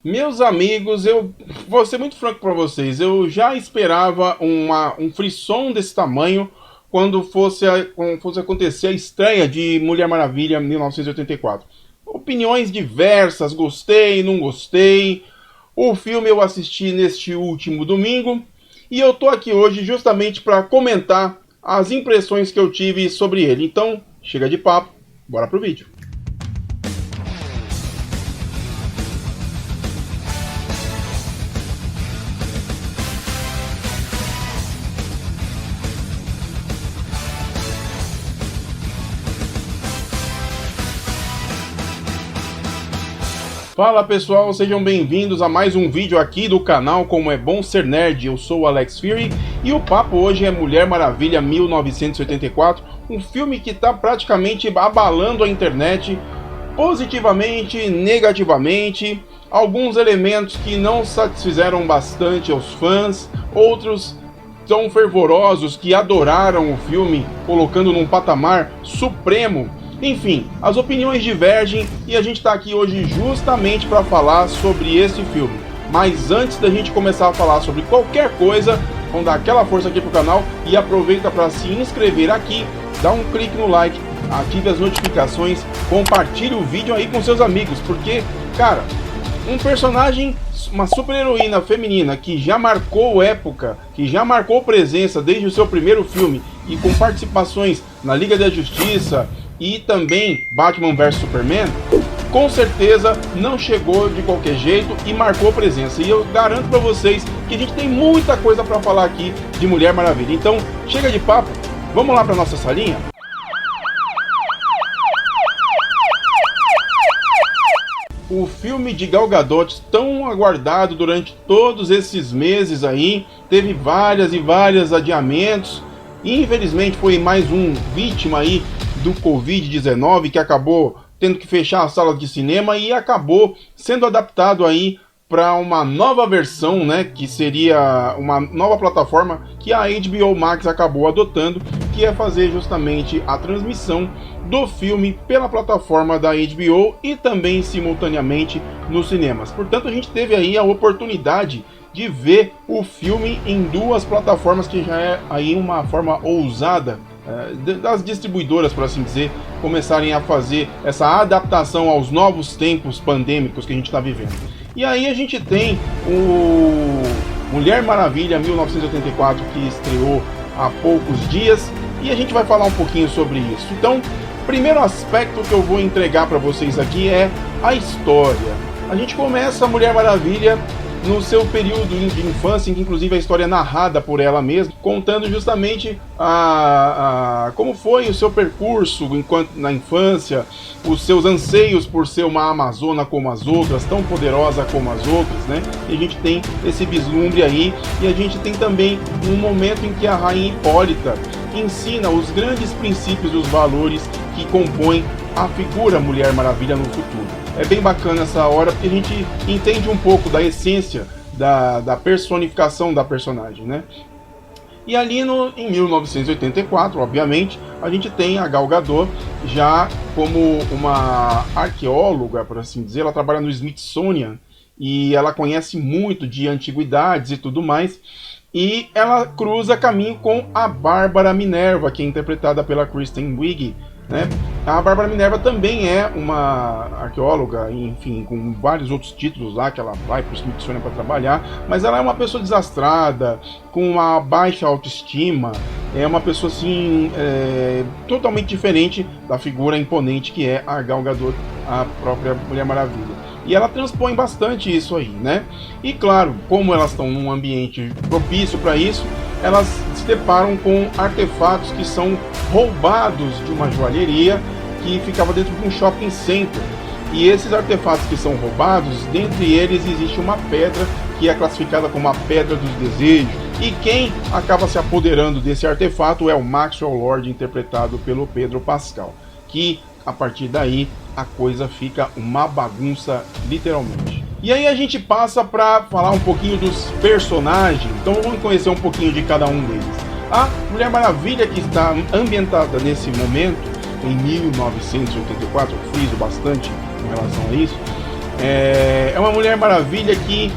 Meus amigos, eu vou ser muito franco para vocês. Eu já esperava um frisson desse tamanho quando fosse acontecer a estreia de Mulher Maravilha 1984. Opiniões diversas, gostei, não gostei. O filme eu assisti neste último domingo e eu tô aqui hoje justamente para comentar as impressões que eu tive sobre ele. Então, chega de papo, bora pro vídeo. Fala pessoal, sejam bem-vindos a mais um vídeo aqui do canal Como é Bom Ser Nerd. Eu sou o Alex Fury e o papo hoje é Mulher Maravilha 1984, um filme que está praticamente abalando a internet, positivamente, negativamente. Alguns elementos que não satisfizeram bastante aos fãs, outros tão fervorosos que adoraram o filme, colocando num patamar supremo. Enfim, as opiniões divergem e a gente está aqui hoje justamente para falar sobre esse filme. Mas antes da gente começar a falar sobre qualquer coisa, vamos dar aquela força aqui pro canal e aproveita para se inscrever aqui, dá um clique no like, ative as notificações, compartilhe o vídeo aí com seus amigos, porque, cara, um personagem, uma super-heroína feminina que já marcou época, que já marcou presença desde o seu primeiro filme e com participações na Liga da Justiça e também Batman vs Superman, com certeza não chegou de qualquer jeito e marcou presença. E eu garanto para vocês que a gente tem muita coisa para falar aqui de Mulher Maravilha. Então, chega de papo, vamos lá para nossa salinha? O filme de Gal Gadot, tão aguardado durante todos esses meses aí, teve vários adiamentos. E infelizmente foi mais um vítima aí do Covid-19 que acabou tendo que fechar as salas de cinema e acabou sendo adaptado aí para uma nova versão, né, que seria uma nova plataforma que a HBO Max acabou adotando, que é fazer justamente a transmissão do filme pela plataforma da HBO e também simultaneamente nos cinemas. Portanto, a gente teve aí a oportunidade de ver o filme em duas plataformas, que já é aí uma forma ousada das distribuidoras, por assim dizer, começarem a fazer essa adaptação aos novos tempos pandêmicos que a gente está vivendo. E aí a gente tem o Mulher Maravilha 1984, que estreou há poucos dias, e a gente vai falar um pouquinho sobre isso. Então, primeiro aspecto que eu vou entregar para vocês aqui é a história. A gente começa a Mulher Maravilha no seu período de infância, em que inclusive a história é narrada por ela mesma, contando justamente como foi o seu percurso enquanto na infância, os seus anseios por ser uma amazona como as outras, tão poderosa como as outras, né? E a gente tem esse vislumbre aí, e a gente tem também um momento em que a Rainha Hipólita ensina os grandes princípios e os valores que compõem a figura Mulher Maravilha no futuro. É bem bacana essa hora, porque a gente entende um pouco da essência da personificação da personagem, né? E ali em 1984, obviamente, a gente tem a Gal Gadot já como uma arqueóloga, por assim dizer. Ela trabalha no Smithsonian e ela conhece muito de antiguidades e tudo mais. E ela cruza caminho com a Bárbara Minerva, que é interpretada pela Kristen Wiig, né? A Bárbara Minerva também é uma arqueóloga, enfim, com vários outros títulos lá, que ela vai para o Smithsonian para trabalhar, mas ela é uma pessoa desastrada, com uma baixa autoestima, é uma pessoa assim, totalmente diferente da figura imponente que é a Gal Gadot, a própria Mulher Maravilha. E ela transpõe bastante isso aí, né? E claro, como elas estão num ambiente propício para isso, elas se deparam com artefatos que são roubados de uma joalheria que ficava dentro de um shopping center. E esses artefatos que são roubados, dentre eles existe uma pedra que é classificada como a Pedra dos Desejos. E quem acaba se apoderando desse artefato é o Maxwell Lord, interpretado pelo Pedro Pascal, que a partir daí a coisa fica uma bagunça, literalmente. E aí a gente passa para falar um pouquinho dos personagens, então vamos conhecer um pouquinho de cada um deles. A Mulher Maravilha, que está ambientada nesse momento, em 1984, eu friso bastante com relação a isso, É uma Mulher Maravilha que,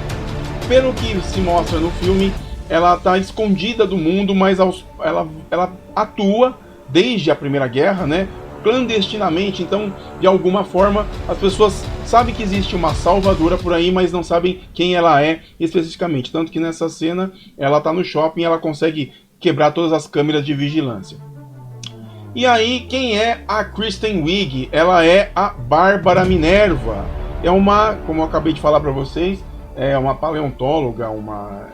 pelo que se mostra no filme, ela está escondida do mundo, mas ela atua desde a Primeira Guerra, né? Clandestinamente. Então, de alguma forma, as pessoas sabem que existe uma salvadora por aí, mas não sabem quem ela é especificamente. Tanto que nessa cena, ela está no shopping e ela consegue quebrar todas as câmeras de vigilância. E aí, quem é a Kristen Wiig? Ela é a Bárbara Minerva. É uma, como eu acabei de falar para vocês, é uma paleontóloga, uma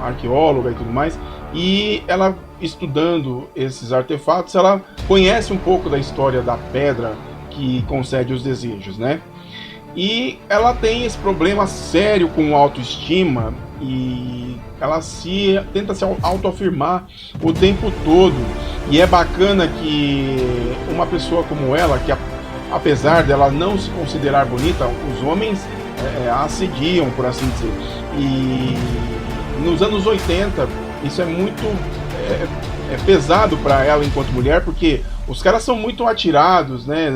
arqueóloga e tudo mais. E ela, estudando esses artefatos, ela conhece um pouco da história da pedra que concede os desejos, né? E ela tem esse problema sério com autoestima e ela tenta se autoafirmar o tempo todo. E é bacana que uma pessoa como ela, que apesar dela não se considerar bonita, os homens a assediam, por assim dizer. E nos anos 80, isso é muito pesado para ela enquanto mulher, porque os caras são muito atirados, né?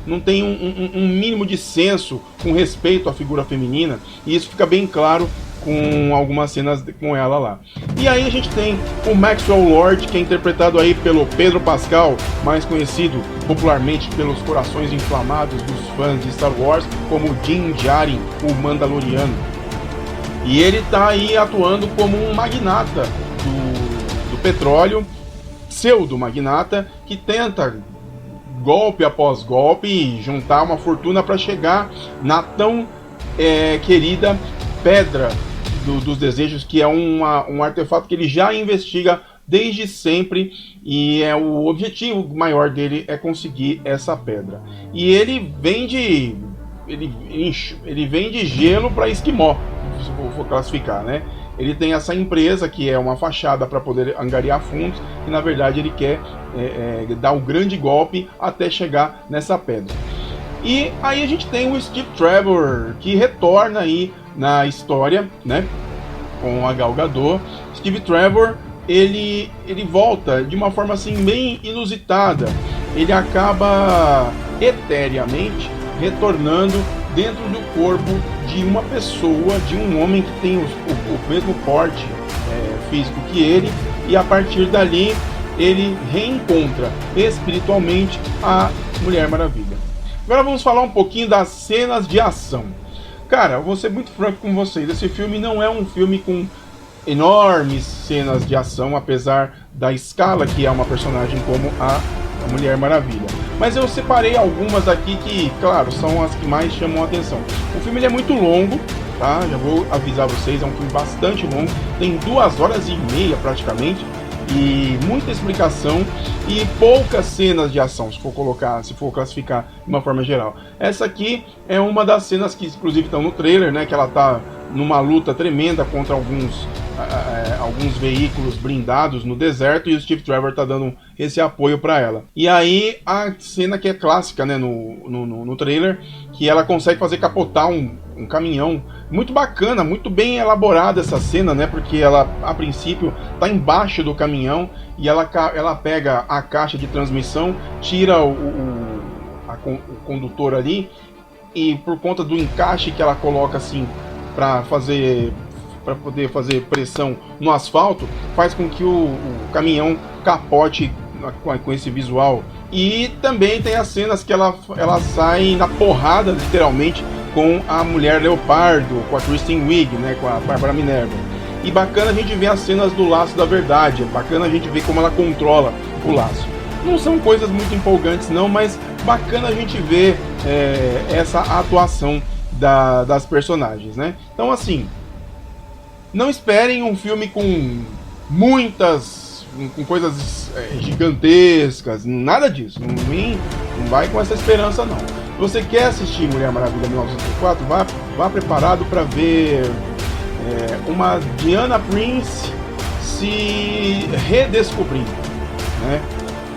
Não tem um mínimo de senso com respeito à figura feminina, e isso fica bem claro com algumas cenas com ela lá. E aí a gente tem o Maxwell Lord, que é interpretado aí pelo Pedro Pascal, mais conhecido popularmente pelos corações inflamados dos fãs de Star Wars, como Din Djarin, o Mandaloriano. E ele tá aí atuando como um magnata do petróleo, pseudo-magnata, que tenta, golpe após golpe, juntar uma fortuna para chegar na tão querida Pedra dos Desejos, que é um artefato que ele já investiga desde sempre, e o objetivo maior dele é conseguir essa pedra. E ele vende gelo para esquimó, se for classificar, né? Ele tem essa empresa que é uma fachada para poder angariar fundos, e na verdade ele quer dar um grande golpe até chegar nessa pedra. E aí a gente tem o Steve Trevor, que retorna aí na história, né, com a Gal Gadot. Steve Trevor, ele volta de uma forma assim bem inusitada. Ele acaba eteriamente retornando dentro do corpo de uma pessoa, de um homem que tem o mesmo porte físico que ele, e a partir dali ele reencontra espiritualmente a Mulher Maravilha. Agora vamos falar um pouquinho das cenas de ação. Cara, eu vou ser muito franco com vocês, esse filme não é um filme com enormes cenas de ação, apesar da escala que é uma personagem como a Mulher Maravilha. Mas eu separei algumas aqui que, claro, são as que mais chamam a atenção. O filme ele é muito longo, tá? Já vou avisar vocês, é um filme bastante longo, tem 2h30 praticamente, e muita explicação e poucas cenas de ação, se for classificar de uma forma geral. Essa aqui é uma das cenas que inclusive estão no trailer, né, que ela tá numa luta tremenda contra alguns veículos blindados no deserto, e o Steve Trevor tá dando esse apoio para ela. E aí a cena que é clássica, né, no trailer, que ela consegue fazer capotar um caminhão. Muito bacana, muito bem elaborada essa cena, né, porque ela a princípio tá embaixo do caminhão e ela pega a caixa de transmissão, tira o condutor ali, e por conta do encaixe que ela coloca assim para poder fazer pressão no asfalto, faz com que o caminhão capote com esse visual. E também tem as cenas que ela sai na porrada, literalmente, com a Mulher Leopardo, com a Kristen Wiig, né, com a Bárbara Minerva. E bacana a gente ver as cenas do Laço da Verdade, é bacana a gente ver como ela controla o laço. Não são coisas muito empolgantes não, mas bacana a gente ver essa atuação das personagens, né? Então assim, não esperem um filme com coisas gigantescas, nada disso. Não vai com essa esperança não. Se você quer assistir Mulher Maravilha 1984, vá preparado para ver uma Diana Prince se redescobrindo, né?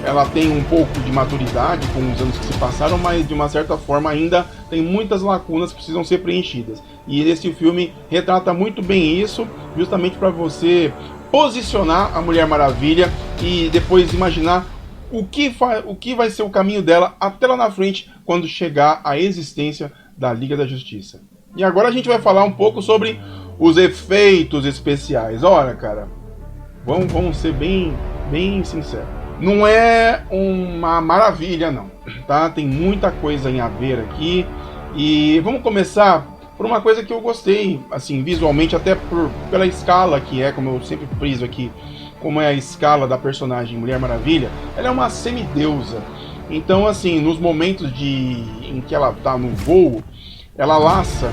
Ela tem um pouco de maturidade com os anos que se passaram, mas de uma certa forma ainda tem muitas lacunas que precisam ser preenchidas. E esse filme retrata muito bem isso, justamente para você posicionar a Mulher Maravilha e depois imaginar o que vai ser o caminho dela até lá na frente, quando chegar à existência da Liga da Justiça. E agora a gente vai falar um pouco sobre os efeitos especiais. Olha, cara, vamos ser bem sinceros. Não é uma maravilha, não, tá? Tem muita coisa em a ver aqui. E vamos começar por uma coisa que eu gostei, assim, visualmente, até pela escala que é, como eu sempre friso aqui, como é a escala da personagem Mulher Maravilha. Ela é uma semideusa. Então, assim, nos momentos em que ela tá no voo, ela laça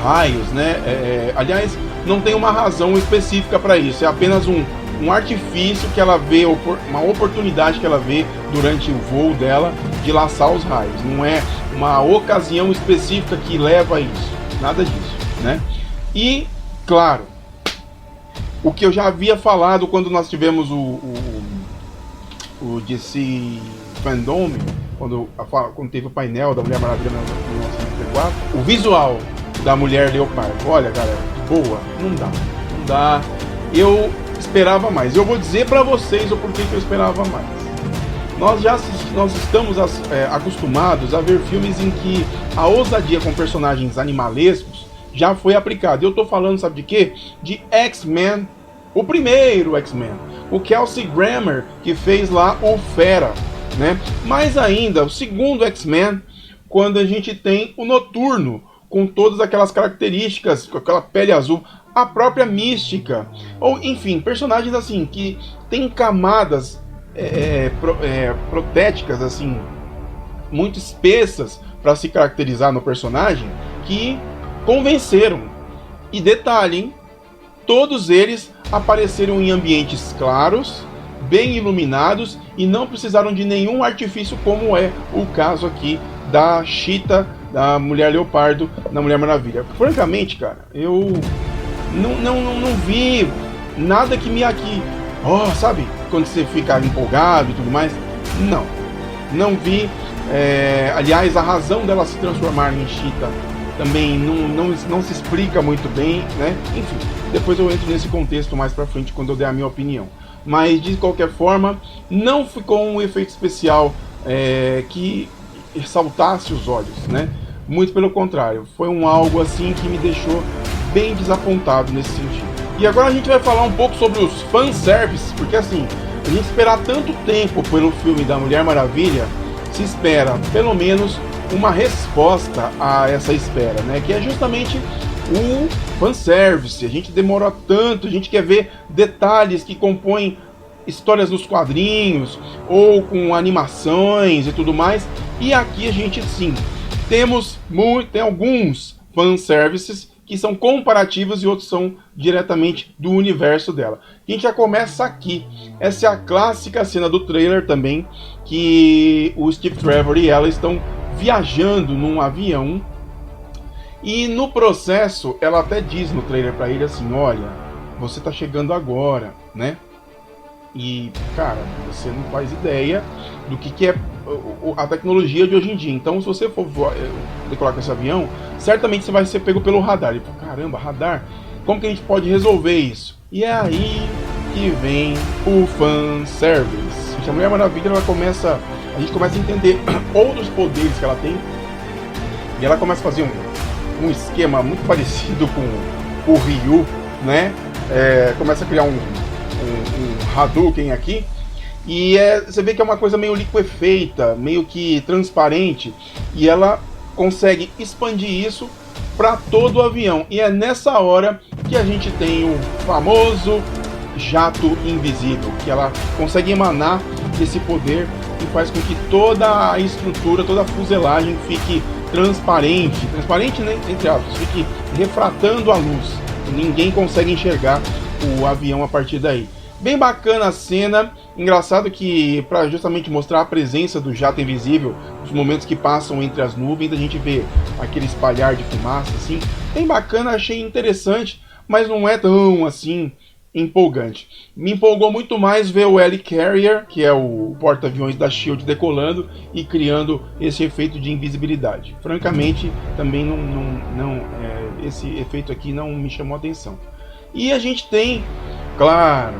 raios, né? Aliás, não tem uma razão específica para isso, é apenas um artifício que ela vê, uma oportunidade que ela vê durante o voo dela de laçar os raios. Não é uma ocasião específica que leva a isso, nada disso, né? E, claro, o que eu já havia falado quando nós tivemos o DC Fandom, quando teve o painel da Mulher Maravilha no 1994, o visual da Mulher Leopardo, olha, galera, boa, não dá. Eu esperava mais. Eu vou dizer pra vocês o porquê que eu esperava mais. Nós estamos acostumados a ver filmes em que a ousadia com personagens animalescos já foi aplicada. Eu tô falando, sabe de quê? De X-Men, o primeiro X-Men, o Kelsey Grammer, que fez lá o Fera, né? Mais ainda, o segundo X-Men, quando a gente tem o Noturno, com todas aquelas características, com aquela pele azul, a própria Mística, ou enfim, personagens assim que tem camadas protéticas assim muito espessas para se caracterizar no personagem, que convenceram. E detalhe, hein? Todos eles apareceram em ambientes claros, bem iluminados e não precisaram de nenhum artifício, como é o caso aqui da Cheetah, da Mulher Leopardo, na Mulher Maravilha. Francamente, cara, eu não vi nada que me aqui, sabe, quando você fica empolgado e tudo mais. Não vi. Aliás, a razão dela se transformar em Cheetah também não se explica muito bem, né? Enfim, depois eu entro nesse contexto mais pra frente quando eu der a minha opinião. Mas de qualquer forma, não ficou um efeito especial que saltasse os olhos, né? Muito pelo contrário, foi algo assim que me deixou bem desapontado nesse sentido. E agora a gente vai falar um pouco sobre os fanservices, porque assim, a gente esperar tanto tempo pelo filme da Mulher Maravilha, se espera pelo menos uma resposta a essa espera, né? Que é justamente o fanservice. A gente demora tanto, a gente quer ver detalhes que compõem histórias nos quadrinhos ou com animações e tudo mais. E aqui a gente sim tem alguns fanservices que são comparativos e outros são diretamente do universo dela. A gente já começa aqui. Essa é a clássica cena do trailer também, que o Steve Trevor e ela estão viajando num avião. E no processo, ela até diz no trailer pra ele assim, olha, você tá chegando agora, né? E, cara, você não faz ideia do que é a tecnologia de hoje em dia. Então, se você for decolar com esse avião, certamente você vai ser pego pelo radar. Ele fala, caramba, radar? Como que a gente pode resolver isso? E é aí que vem o fanservice. A Mulher Maravilha, a gente começa a entender outros poderes que ela tem. E ela começa a fazer um esquema muito parecido com o Ryu, né? Começa a criar um Hadouken aqui. E você vê que é uma coisa meio liquefeita, meio que transparente. E ela consegue expandir isso para todo o avião. E é nessa hora que a gente tem o famoso jato invisível, que ela consegue emanar esse poder e faz com que toda a estrutura, toda a fuselagem fique transparente, né, entre aspas, fique refratando a luz. Ninguém consegue enxergar o avião a partir daí. Bem bacana a cena, engraçado que para justamente mostrar a presença do jato invisível, os momentos que passam entre as nuvens, a gente vê aquele espalhar de fumaça assim, bem bacana, achei interessante, mas não é tão assim empolgante. Me empolgou muito mais ver o Helicarrier, que é o porta-aviões da SHIELD, decolando e criando esse efeito de invisibilidade. Francamente, também esse efeito aqui não me chamou a atenção. E a gente tem, claro,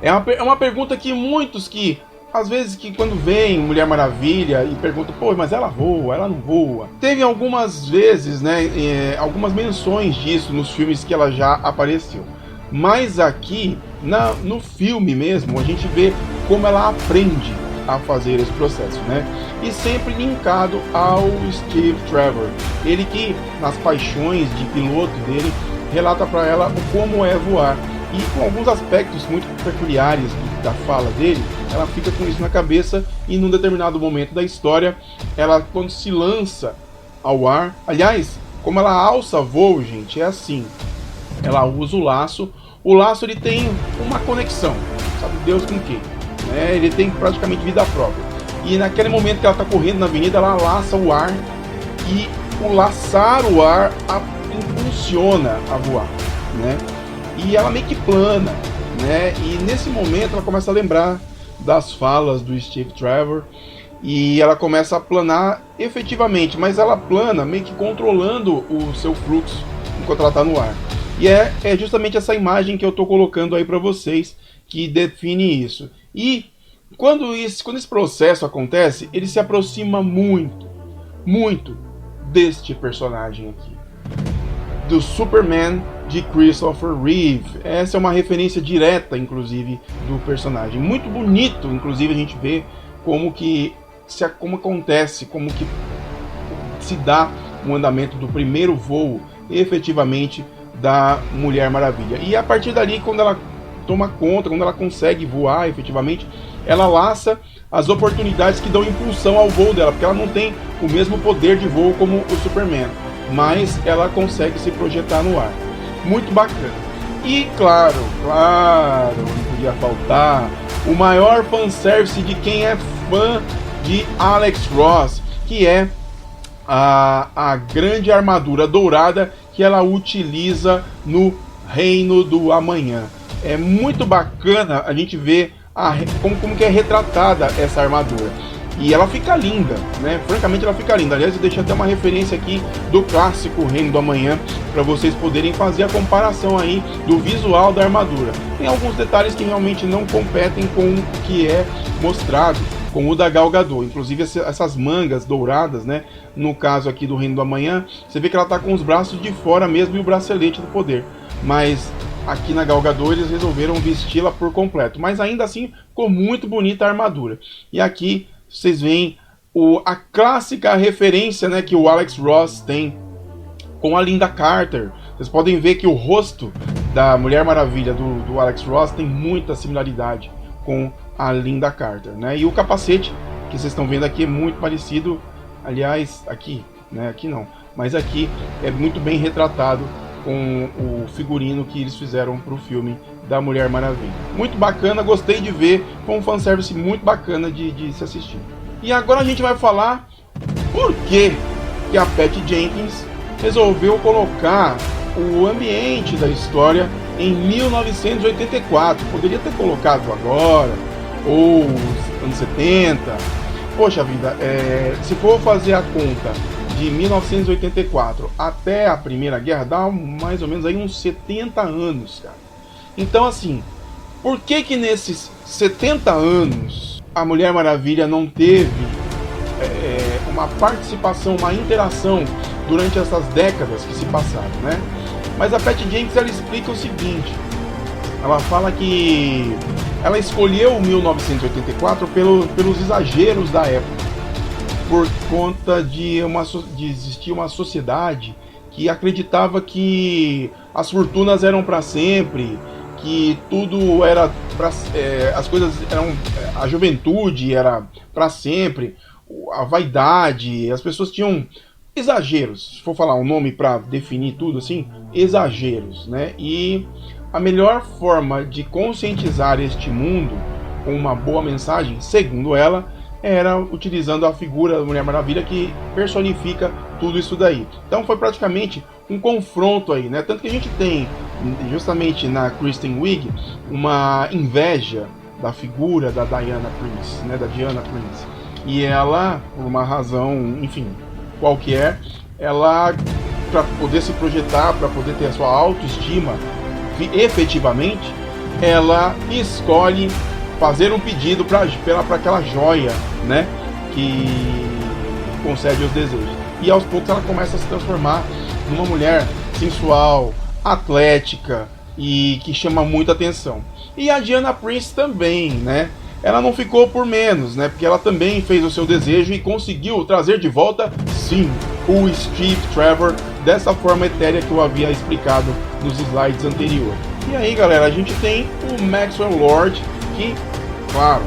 é uma pergunta que muitos que às vezes que quando vem Mulher Maravilha e pergunta, pô, mas ela voa, ela não voa. Teve algumas vezes, né, algumas menções disso nos filmes que ela já apareceu. Mas aqui, no filme mesmo, a gente vê como ela aprende a fazer esse processo, né? E sempre linkado ao Steve Trevor. Ele que, nas paixões de piloto dele, relata para ela como é voar. E com alguns aspectos muito peculiares da fala dele, ela fica com isso na cabeça e num determinado momento da história, ela quando se lança ao ar, aliás, como ela alça voo, gente, é assim, ela usa o laço ele tem uma conexão, sabe Deus com quem, né? Ele tem praticamente vida própria, e naquele momento que ela está correndo na avenida, ela laça o ar, e o laçar o ar impulsiona a voar, né? E ela meio que plana, né? E nesse momento ela começa a lembrar das falas do Steve Trevor e ela começa a planar efetivamente, mas ela plana meio que controlando o seu fluxo enquanto ela está no ar. E é justamente essa imagem que eu estou colocando aí para vocês que define isso. E quando esse processo acontece, ele se aproxima muito, muito deste personagem aqui, do Superman de Christopher Reeve. Essa é uma referência direta, inclusive, do personagem. Muito bonito, inclusive, a gente vê como acontece, como que se dá o andamento do primeiro voo, efetivamente, da Mulher Maravilha. E a partir dali, quando ela toma conta, quando ela consegue voar, efetivamente, ela laça as oportunidades que dão impulsão ao voo dela, porque ela não tem o mesmo poder de voo como o Superman, mas ela consegue se projetar no ar. Muito bacana. E claro, não podia faltar o maior fanservice de quem é fã de Alex Ross, que é a grande armadura dourada que ela utiliza no Reino do Amanhã. É muito bacana a gente ver como que é retratada essa armadura. E ela fica linda, né? Francamente ela fica linda. Aliás, eu deixei até uma referência aqui do clássico Reino do Amanhã para vocês poderem fazer a comparação aí do visual da armadura. Tem alguns detalhes que realmente não competem com o que é mostrado, com o da Gal Gadot. Inclusive essas mangas douradas, né? No caso aqui do Reino do Amanhã, você vê que ela tá com os braços de fora mesmo e o bracelete do poder. Mas aqui na Gal Gadot eles resolveram vesti-la por completo. Mas ainda assim ficou muito bonita a armadura. E aqui vocês veem a clássica referência, né, que o Alex Ross tem com a Lynda Carter. Vocês podem ver que o rosto da Mulher Maravilha do Alex Ross tem muita similaridade com a Lynda Carter, né? E o capacete que vocês estão vendo aqui é muito parecido, aliás, aqui, né? Aqui não, mas aqui é muito bem retratado com o figurino que eles fizeram para o filme da Mulher Maravilha. Muito bacana, gostei de ver, foi um fanservice muito bacana de se assistir. E agora a gente vai falar por que a Patty Jenkins resolveu colocar o ambiente da história em 1984. Poderia ter colocado agora, ou anos 70. Poxa vida, se for fazer a conta de 1984 até a Primeira Guerra, dá mais ou menos aí uns 70 anos, cara. Então, assim, por que nesses 70 anos a Mulher Maravilha não teve uma participação, uma interação durante essas décadas que se passaram, né? Mas a Patty Jenkins, ela explica o seguinte, ela fala que ela escolheu 1984 pelos exageros da época, por conta de existir uma sociedade que acreditava que as fortunas eram para sempre, que tudo era as coisas eram, a juventude era para sempre, a vaidade, as pessoas tinham exageros, se for falar um nome para definir tudo assim, exageros, né? E a melhor forma de conscientizar este mundo com uma boa mensagem, segundo ela, era utilizando a figura da Mulher Maravilha, que personifica tudo isso daí. Então foi praticamente um confronto aí, né? Tanto que a gente tem, justamente na Kristen Wiig, uma inveja da figura da Diana Prince, né? Da Diana Prince. E ela, por uma razão, enfim, qualquer, ela, para poder se projetar, para poder ter a sua autoestima efetivamente, ela escolhe fazer um pedido para aquela joia, né, que concede os desejos. E aos poucos ela começa a se transformar numa mulher sensual, atlética e que chama muita atenção. E a Diana Prince também, né? Ela não ficou por menos, né? Porque ela também fez o seu desejo e conseguiu trazer de volta, sim, o Steve Trevor dessa forma etérea que eu havia explicado nos slides anteriores. E aí, galera, a gente tem o Maxwell Lord, que, claro,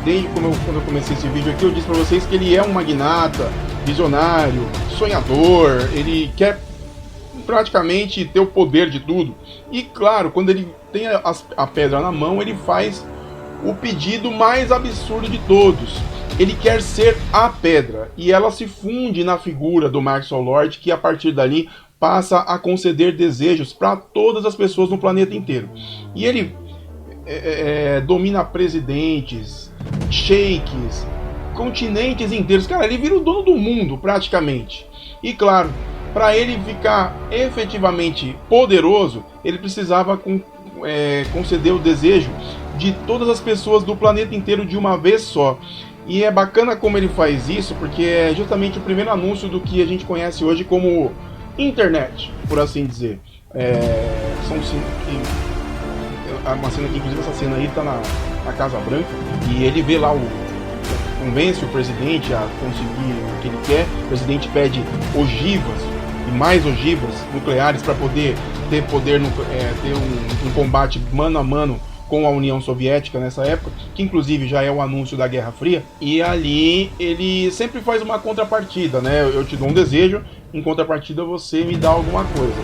desde quando eu comecei esse vídeo aqui, eu disse para vocês que ele é um magnata, visionário, sonhador, ele quer praticamente ter o poder de tudo. E claro, quando ele tem a pedra na mão, ele faz o pedido mais absurdo de todos. Ele quer ser a pedra, e ela se funde na figura do Maxwell Lord, que a partir dali passa a conceder desejos para todas as pessoas no planeta inteiro. E ele domina presidentes, sheiks, continentes inteiros. Cara, ele vira o dono do mundo praticamente. E claro, para ele ficar efetivamente poderoso, ele precisava conceder o desejo de todas as pessoas do planeta inteiro de uma vez só. E é bacana como ele faz isso, porque é justamente o primeiro anúncio do que a gente conhece hoje como internet, por assim dizer. Uma cena que, inclusive, essa cena aí tá na Casa Branca, e ele vê lá convence o presidente a conseguir o que ele quer. O presidente pede ogivas e mais ogivas nucleares para poder ter um combate mano a mano com a União Soviética nessa época, que inclusive já é o anúncio da Guerra Fria. E ali ele sempre faz uma contrapartida, né? Eu te dou um desejo, em contrapartida você me dá alguma coisa.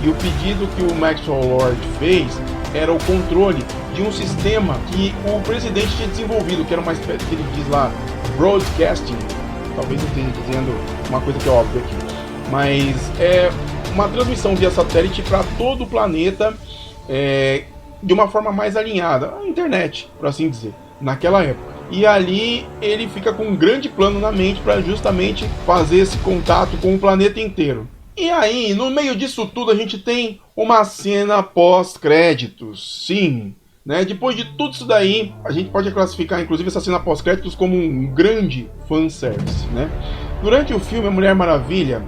E o pedido que o Maxwell Lord fez era o controle de um sistema que o presidente tinha desenvolvido, que era uma espécie, que ele diz lá, broadcasting. Talvez eu esteja dizendo uma coisa que é óbvia aqui, mas é uma transmissão via satélite para todo o planeta, de uma forma mais alinhada, a internet, por assim dizer, naquela época. E ali ele fica com um grande plano na mente para justamente fazer esse contato com o planeta inteiro. E aí, no meio disso tudo, a gente tem uma cena pós-créditos, sim. Né? Depois de tudo isso daí, a gente pode classificar inclusive essa cena pós-créditos como um grande fanservice. Né? Durante o filme, a Mulher Maravilha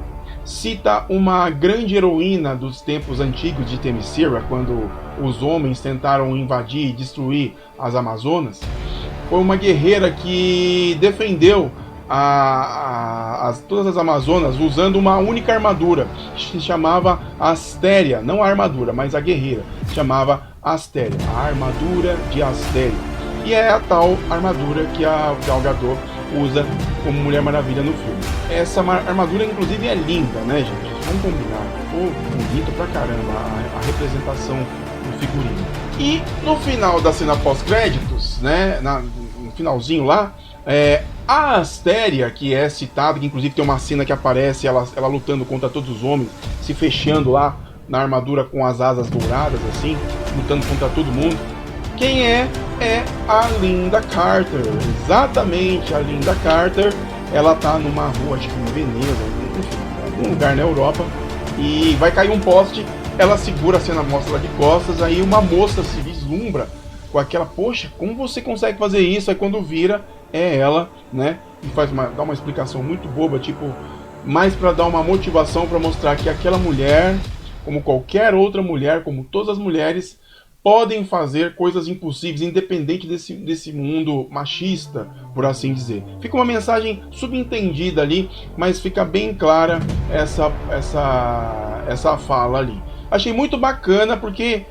cita uma grande heroína dos tempos antigos de Themyscira, quando os homens tentaram invadir e destruir as Amazonas. Foi uma guerreira que defendeu todas as Amazonas usando uma única armadura, que se chamava Astéria. Não a armadura, mas a guerreira, se chamava Astéria, a armadura de Astéria. E é a tal armadura que a Gal Gadot usa como Mulher Maravilha no filme. Essa armadura inclusive é linda, né, gente? Vamos combinar. Ficou bonito pra caramba a representação do figurino. E no final da cena pós-créditos, né, no finalzinho lá, a Astéria, que é citada, que inclusive tem uma cena que aparece ela lutando contra todos os homens, se fechando lá na armadura com as asas douradas, assim, lutando contra todo mundo. Quem é a Lynda Carter. Exatamente, a Lynda Carter. Ela tá numa rua, acho que em Veneza, enfim, em algum lugar na Europa, e vai cair um poste. Ela segura a cena, mostra ela de costas. Aí uma moça se vislumbra com aquela, poxa, como você consegue fazer isso? Aí quando vira, é ela, né? E dá uma explicação muito boba, tipo, mais para dar uma motivação, para mostrar que aquela mulher, como qualquer outra mulher, como todas as mulheres, podem fazer coisas impossíveis, independente desse mundo machista, por assim dizer. Fica uma mensagem subentendida ali, mas fica bem clara essa fala ali. Achei muito bacana, porque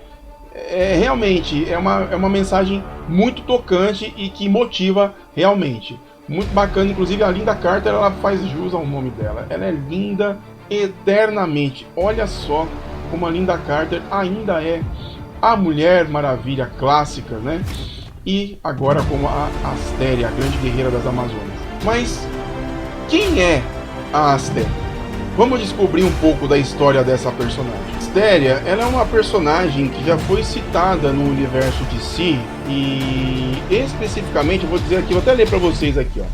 realmente é uma mensagem muito tocante e que motiva realmente. Muito bacana, inclusive a Lynda Carter, ela faz jus ao nome dela. Ela é linda eternamente. Olha só como a Lynda Carter ainda é a Mulher Maravilha clássica, né? E agora como a Astéria, a grande guerreira das Amazonas. Mas quem é a Astéria? Vamos descobrir um pouco da história dessa personagem. Astéria, ela é uma personagem que já foi citada no universo DC e especificamente, eu vou dizer aqui, vou até ler para vocês aqui, ó.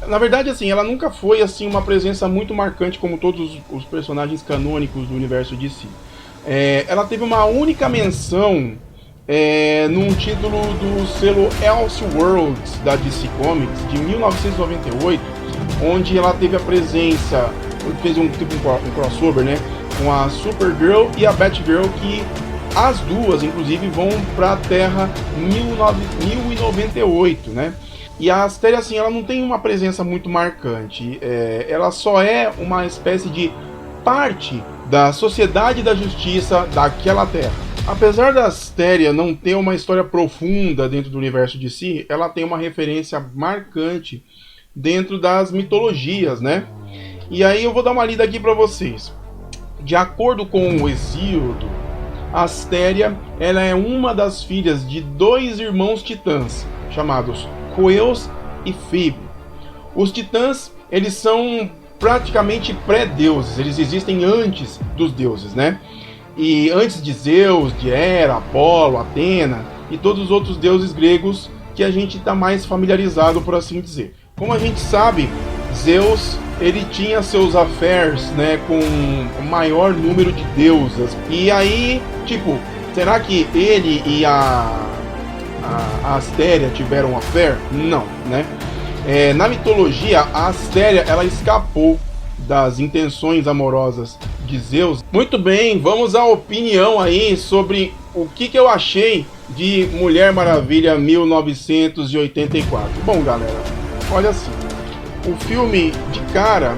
Na verdade, assim, ela nunca foi assim uma presença muito marcante como todos os personagens canônicos do universo DC. Ela teve uma única menção num título do selo Elseworlds da DC Comics de 1998, onde ela teve a presença, fez um crossover, né, com a Supergirl e a Batgirl, que as duas, inclusive, vão para a Terra 1098, né? E a Astéria, assim, ela não tem uma presença muito marcante. Ela só é uma espécie de parte da Sociedade da Justiça daquela Terra. Apesar da Astéria não ter uma história profunda dentro do universo de si, ela tem uma referência marcante dentro das mitologias, né? E aí eu vou dar uma lida aqui para vocês. De acordo com o Hesíodo, a Astéria, ela é uma das filhas de dois irmãos titãs, chamados Coeus e Fibe. Os titãs, eles são praticamente pré-deuses, eles existem antes dos deuses, né? E antes de Zeus, de Hera, Apolo, Atena e todos os outros deuses gregos que a gente está mais familiarizado, por assim dizer. Como a gente sabe, Zeus, ele tinha seus affairs, né, com o maior número de deusas. E aí, tipo, será que ele e a Astéria tiveram um affair? Não, né? Na mitologia, a Astéria, ela escapou das intenções amorosas de Zeus. Muito bem, vamos à opinião aí sobre o que eu achei de Mulher Maravilha 1984. Bom, galera, olha assim, o filme, de cara,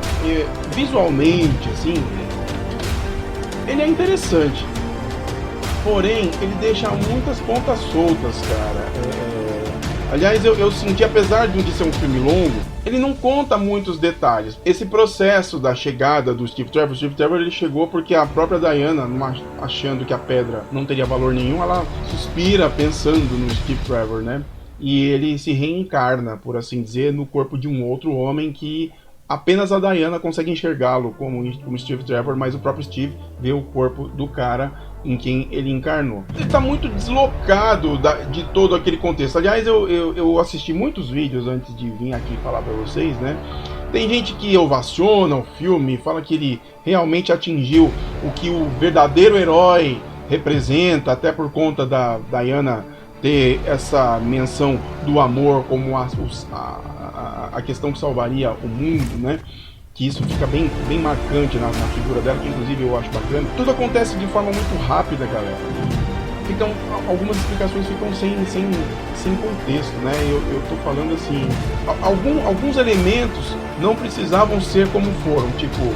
visualmente, assim, ele é interessante. Porém, ele deixa muitas pontas soltas, cara. Aliás, eu senti, apesar de ser um filme longo, ele não conta muitos detalhes. Esse processo da chegada do Steve Trevor, ele chegou porque a própria Diana, achando que a pedra não teria valor nenhum, ela suspira pensando no Steve Trevor, né? E ele se reencarna, por assim dizer, no corpo de um outro homem que apenas a Diana consegue enxergá-lo como Steve Trevor, mas o próprio Steve vê o corpo do cara em quem ele encarnou. Ele está muito deslocado de todo aquele contexto. Aliás, eu assisti muitos vídeos antes de vir aqui falar para vocês, né? Tem gente que ovaciona o filme, fala que ele realmente atingiu o que o verdadeiro herói representa, até por conta da Diana ter essa menção do amor como a questão que salvaria o mundo, né? Que isso fica bem marcante na figura dela, que inclusive eu acho bacana. Tudo acontece de forma muito rápida, galera. Então, algumas explicações ficam sem contexto, né? Eu tô falando assim, alguns elementos não precisavam ser como foram, tipo,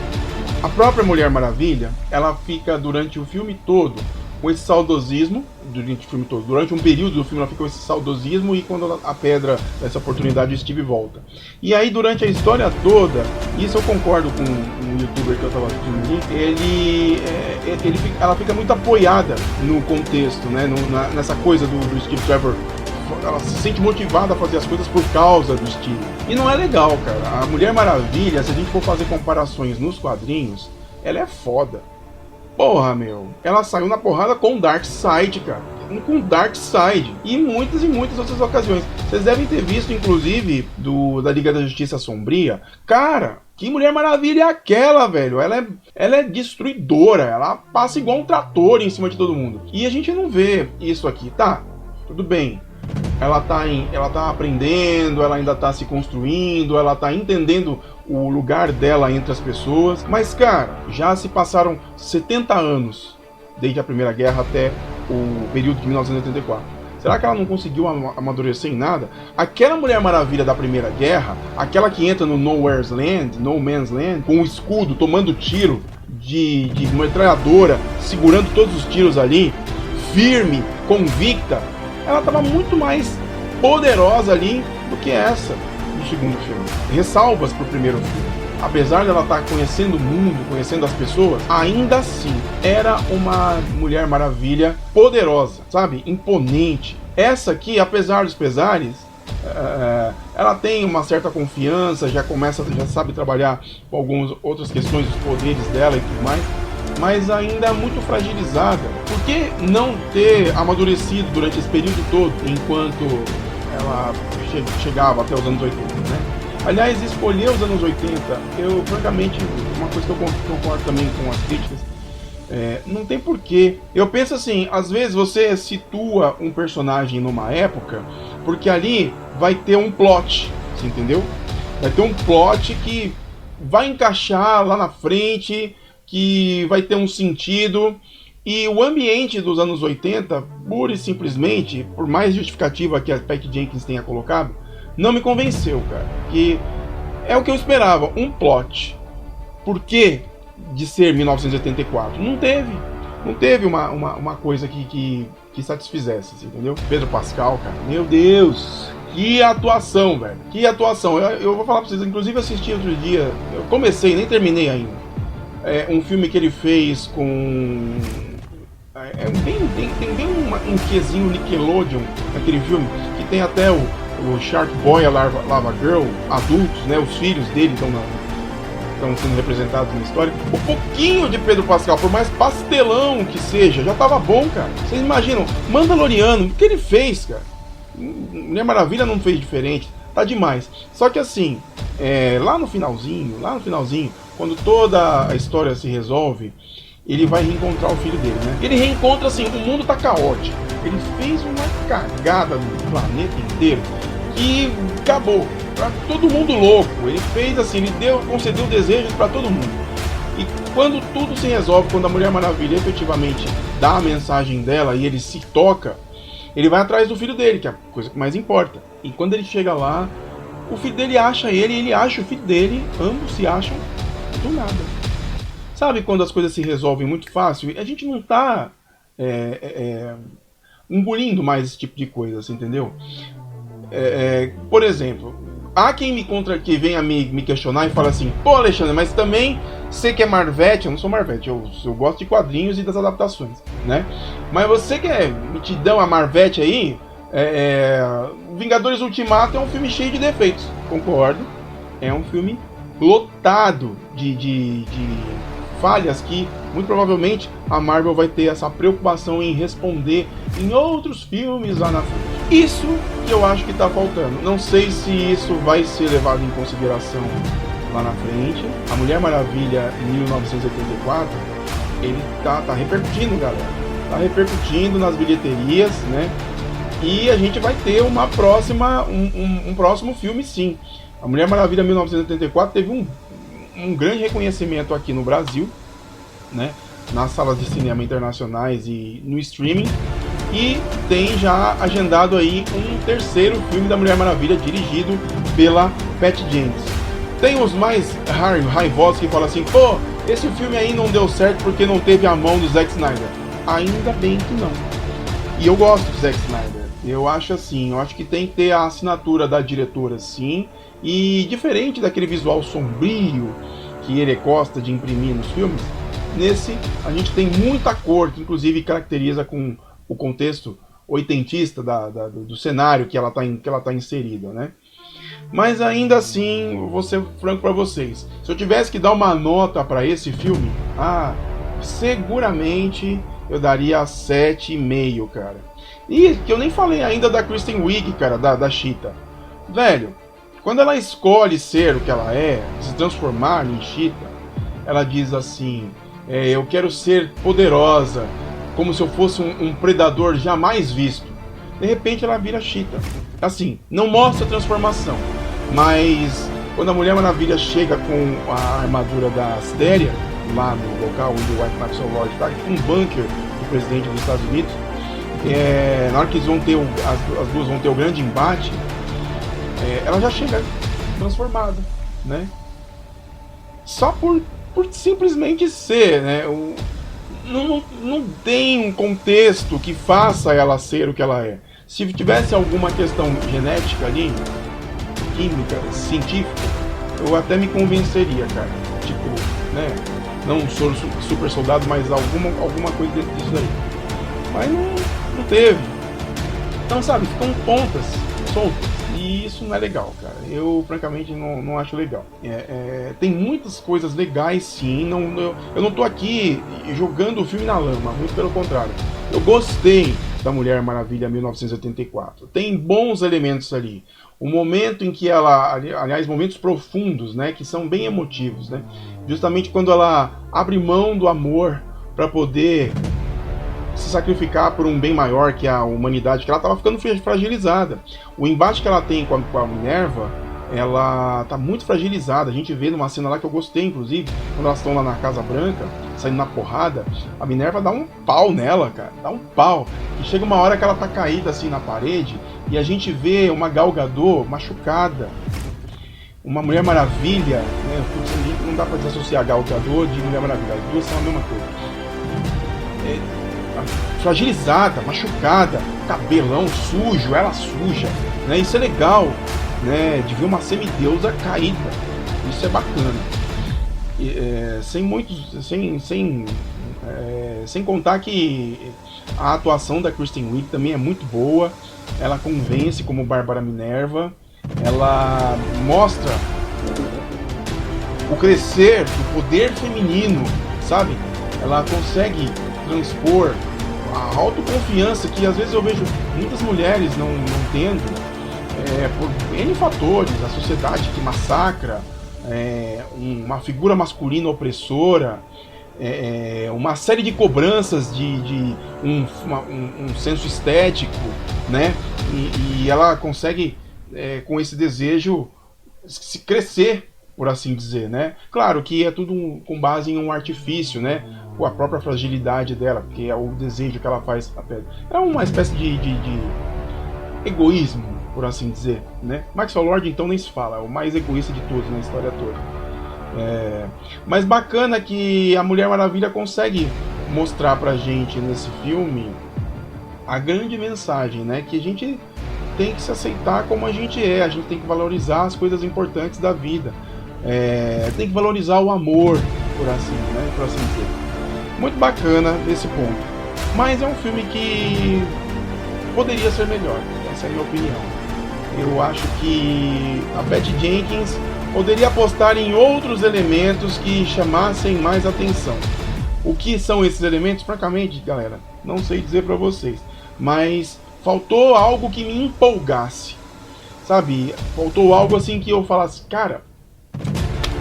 a própria Mulher Maravilha, ela fica durante o filme todo com esse saudosismo, durante um período do filme ela fica com esse saudosismo, e quando a pedra, essa oportunidade, o Steve volta. E aí durante a história toda, isso eu concordo com um youtuber que eu tava assistindo ali, ela fica muito apoiada no contexto, né, nessa coisa do Steve Trevor. Ela se sente motivada a fazer as coisas por causa do Steve. E não é legal, cara. A Mulher Maravilha, se a gente for fazer comparações nos quadrinhos, ela é foda. Porra, meu, ela saiu na porrada com o Darkseid, cara. Com o Darkseid. E muitas outras ocasiões. Vocês devem ter visto, inclusive, da Liga da Justiça Sombria. Cara, que Mulher Maravilha é aquela, velho? Ela é destruidora. Ela passa igual um trator em cima de todo mundo. E a gente não vê isso aqui, tá? Tudo bem. Ela tá aprendendo, ela ainda tá se construindo, ela tá entendendo o lugar dela entre as pessoas. Mas, cara, já se passaram 70 anos desde a Primeira Guerra até o período de 1984. Será que ela não conseguiu amadurecer em nada? Aquela Mulher Maravilha da Primeira Guerra, aquela que entra no No Man's Land, com o escudo, tomando tiro de metralhadora, segurando todos os tiros ali, firme, convicta, ela estava muito mais poderosa ali do que essa do segundo filme. Ressalvas pro primeiro filme. Apesar dela estar conhecendo o mundo, conhecendo as pessoas, ainda assim era uma Mulher Maravilha poderosa, sabe? Imponente. Essa aqui, apesar dos pesares, ela tem uma certa confiança, já sabe trabalhar com algumas outras questões dos poderes dela e tudo mais, mas ainda é muito fragilizada. Por que não ter amadurecido durante esse período todo, enquanto ela chegava até os anos 80, né? Aliás, escolher os anos 80, francamente, uma coisa que eu concordo também com as críticas, Não tem porquê. Eu penso assim, às vezes você situa um personagem numa época, porque ali vai ter um plot, você entendeu? Vai ter um plot que vai encaixar lá na frente, que vai ter um sentido. E o ambiente dos anos 80, pura e simplesmente, por mais justificativa que a Patty Jenkins tenha colocado, não me convenceu, cara. Que é o que eu esperava, um plot. Por que de ser 1984? Não teve. Não teve uma coisa que satisfizesse, entendeu? Pedro Pascal, cara, meu Deus, que atuação, velho. Que atuação. Eu vou falar pra vocês, inclusive assisti outro dia, eu comecei, nem terminei ainda. Um filme que ele fez com... tem bem um quezinho Nickelodeon naquele filme, que tem até o Shark Boy e a Lava Girl, adultos, né? Os filhos dele estão sendo representados na história. Um pouquinho de Pedro Pascal, por mais pastelão que seja, já tava bom, cara. Vocês imaginam, Mandaloriano, o que ele fez, cara? Mulher Maravilha não fez diferente, tá demais. Só que assim, lá no finalzinho, quando toda a história se resolve, ele vai reencontrar o filho dele, né? Ele reencontra assim, o mundo tá caótico. Ele fez uma cagada no planeta inteiro que acabou. Pra todo mundo louco. Ele fez assim, ele concedeu desejos para todo mundo. E quando tudo se resolve, quando a Mulher Maravilha efetivamente dá a mensagem dela e ele se toca, ele vai atrás do filho dele, que é a coisa que mais importa. E quando ele chega lá, o filho dele acha ele e ele acha o filho dele, ambos se acham do nada. Sabe quando as coisas se resolvem muito fácil? A gente não tá engolindo mais esse tipo de coisa, assim, entendeu? Por exemplo, há quem que venha me questionar e fala assim: pô, Alexandre, mas também você que é Marvete, eu não sou Marvete, eu gosto de quadrinhos e das adaptações, né? Mas você que é mitidão a Marvete aí, Vingadores Ultimato é um filme cheio de defeitos, concordo. É um filme lotado de falhas que muito provavelmente a Marvel vai ter essa preocupação em responder em outros filmes lá na frente. Isso que eu acho que tá faltando. Não sei se isso vai ser levado em consideração lá na frente. A Mulher Maravilha em 1984, ele tá repercutindo, galera. Tá repercutindo nas bilheterias, né? E a gente vai ter um próximo filme, sim. A Mulher Maravilha 1984 teve um grande reconhecimento aqui no Brasil, né? Nas salas de cinema internacionais e no streaming. E tem já agendado aí um terceiro filme da Mulher Maravilha, dirigido pela Patty Jenkins. Tem os mais raivosos que falam assim: pô, esse filme aí não deu certo porque não teve a mão do Zack Snyder. Ainda bem que não. E eu gosto do Zack Snyder. Eu acho que tem que ter a assinatura da diretora, sim. E diferente daquele visual sombrio que ele gosta de imprimir nos filmes, nesse a gente tem muita cor, que inclusive caracteriza com o contexto oitentista do cenário que ela tá inserida, né? Mas ainda assim, vou ser franco para vocês, se eu tivesse que dar uma nota para esse filme, seguramente eu daria 7,5, cara. E que eu nem falei ainda da Kristen Wiig, cara, da Cheetah. Velho, quando ela escolhe ser o que ela é, se transformar em Cheetah, ela diz assim: eu quero ser poderosa, como se eu fosse um predador jamais visto. De repente ela vira Cheetah. Assim, não mostra a transformação, mas quando a Mulher Maravilha chega com a armadura da Astéria, lá no local onde o White Maxwell Lord está, um bunker do presidente dos Estados Unidos, na hora que eles vão ter as duas vão ter o grande embate, ela já chega transformada, né? Só por simplesmente ser, né? Não tem um contexto que faça ela ser o que ela é. Se tivesse alguma questão genética ali, química, científica, eu até me convenceria, cara. Tipo, né? Não um super soldado, mas alguma coisa dentro disso daí. Mas não teve. Então, sabe, ficam pontas soltas. E isso não é legal, cara. Eu, francamente, não acho legal. Tem muitas coisas legais, sim. Eu não tô aqui jogando o filme na lama, muito pelo contrário. Eu gostei da Mulher Maravilha 1984. Tem bons elementos ali. O momento em que ela... Aliás, momentos profundos, né? Que são bem emotivos, né? Justamente quando ela abre mão do amor para poder se sacrificar por um bem maior, que é a humanidade, que ela estava ficando fragilizada. O embate que ela tem com a Minerva, ela tá muito fragilizada. A gente vê numa cena lá que eu gostei, inclusive, quando elas estão lá na Casa Branca, saindo na porrada, a Minerva dá um pau nela, cara, dá um pau. E chega uma hora que ela tá caída assim na parede, e a gente vê uma Gal Gadot machucada, uma Mulher Maravilha, né? Não dá pra desassociar Gal Gadot de Mulher Maravilha, as duas são a mesma coisa. Fragilizada, machucada, cabelão sujo, ela suja, né? Isso é legal, né? De ver uma semideusa caída, isso é bacana. Sem contar que a atuação da Kristen Wiig também é muito boa. Ela convence como Bárbara Minerva. Ela mostra o crescer do poder feminino, sabe? Ela consegue transpor a autoconfiança que às vezes eu vejo muitas mulheres não tendo, por N fatores, a sociedade que massacra, uma figura masculina opressora, uma série de cobranças de um senso estético, né? E ela consegue, com esse desejo, se crescer, por assim dizer, né? Claro que é tudo com base em um artifício, né? Com a própria fragilidade dela, porque é o desejo que ela faz a pele. É uma espécie de egoísmo, por assim dizer, né? Maxwell Lord então nem se fala, é o mais egoísta de todos na história toda. Mas bacana que a Mulher Maravilha consegue mostrar pra gente nesse filme a grande mensagem, né? Que a gente tem que se aceitar como a gente é, a gente tem que valorizar as coisas importantes da vida, tem que valorizar o amor, por assim dizer. Muito bacana nesse ponto, mas é um filme que poderia ser melhor, essa é a minha opinião. Eu acho que a Patty Jenkins poderia apostar em outros elementos que chamassem mais atenção. O que são esses elementos? Francamente, galera, não sei dizer pra vocês, mas faltou algo que me empolgasse, sabe? Faltou algo assim que eu falasse, cara,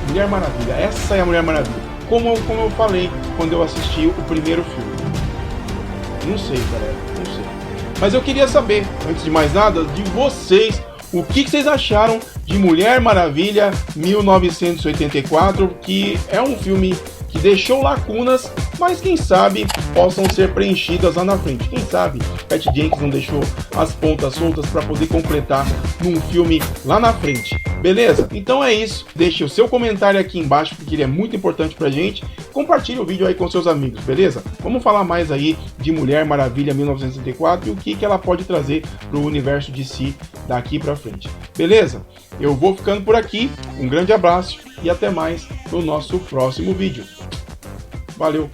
Mulher Maravilha, essa é a Mulher Maravilha. Como eu falei quando eu assisti o primeiro filme. Não sei, galera, não sei. Mas eu queria saber, antes de mais nada, de vocês, o que vocês acharam de Mulher Maravilha 1984, que é um filme que deixou lacunas, mas quem sabe possam ser preenchidas lá na frente. Quem sabe Patty Jenkins não deixou as pontas soltas para poder completar num filme lá na frente. Beleza? Então é isso. Deixe o seu comentário aqui embaixo, porque ele é muito importante pra gente. Compartilhe o vídeo aí com seus amigos, beleza? Vamos falar mais aí de Mulher Maravilha 1964 e o que ela pode trazer pro universo DC daqui pra frente. Beleza? Eu vou ficando por aqui. Um grande abraço e até mais no nosso próximo vídeo. Valeu!